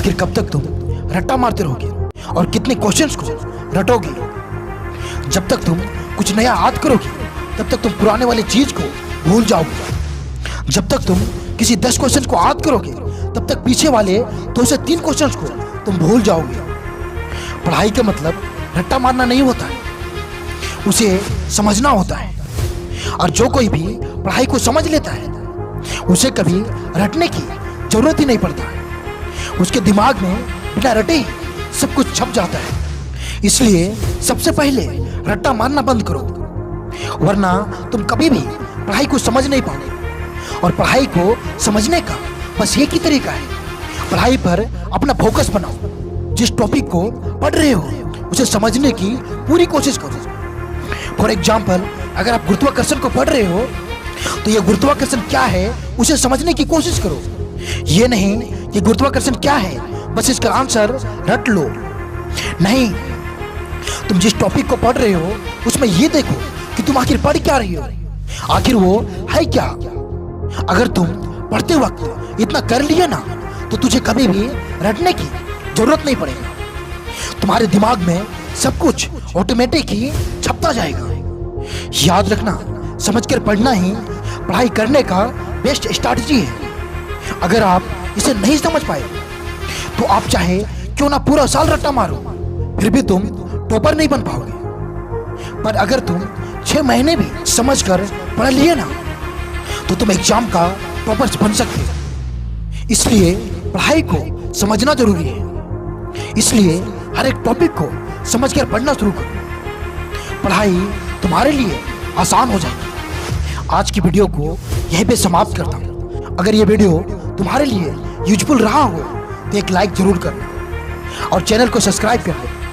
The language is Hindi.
आखिर कब तक तुम रट्टा मारते रहोगे और कितने क्वेश्चंस को रटोगे? जब तक तुम कुछ नया याद करोगे तब तक तुम पुराने वाली चीज को भूल जाओगे। जब तक तुम किसी 10 क्वेश्चन को याद करोगे तब तक पीछे वाले 2 से 3 क्वेश्चन को तुम भूल जाओगे। पढ़ाई का मतलब रट्टा मारना नहीं होता है, उसे समझना होता है। और जो कोई भी पढ़ाई को समझ लेता है उसे कभी रटने की जरूरत ही नहीं पड़ता है। उसके दिमाग में बिना रटे ही सब कुछ छप जाता है। इसलिए सबसे पहले रट्टा मारना बंद करो, वरना तुम कभी भी पढ़ाई को समझ नहीं पाओगे। और पढ़ाई को समझने का बस एक ही तरीका है, पढ़ाई पर अपना फोकस बनाओ। जिस टॉपिक को पढ़ रहे हो उसे समझने की पूरी कोशिश करो। फॉर एग्जाम्पल, अगर आप गुरुत्वाकर्षण को पढ़ रहे हो तो यह गुरुत्वाकर्षण क्या है उसे समझने की कोशिश करो। ये नहीं कि गुरुत्वाकर्षण क्या है बस इसका आंसर रट लो। नहीं, तुम जिस टॉपिक को पढ़ रहे हो उसमें ये देखो कि तुम आखिर पढ़ क्या रही हो, आखिर वो है क्या। अगर तुम पढ़ते वक्त इतना कर लिया ना तो तुझे कभी भी रटने की जरूरत नहीं पड़ेगी। तुम्हारे दिमाग में सब कुछ ऑटोमेटिक ही छपता जाएगा। याद रखना, समझकर पढ़ना ही पढ़ाई करने का बेस्ट स्ट्रैटेजी है। अगर आप इसे नहीं समझ पाए तो आप चाहे क्यों ना पूरा साल रट्टा मारो, फिर भी तुम टॉपर नहीं बन पाओगे। पर अगर तुम 6 महीने भी समझकर पढ़ लिए ना तो तुम एग्जाम का टॉपर बन सकते हो। इसलिए पढ़ाई को समझना जरूरी है। इसलिए हर एक टॉपिक को समझकर पढ़ना शुरू करो, पढ़ाई तुम्हारे लिए आसान हो जाएगी। आज की वीडियो को यहीं पे समाप्त करता हूँ। अगर ये वीडियो तुम्हारे लिए यूजफुल रहा हो तो एक लाइक जरूर करना और चैनल को सब्सक्राइब कर लें।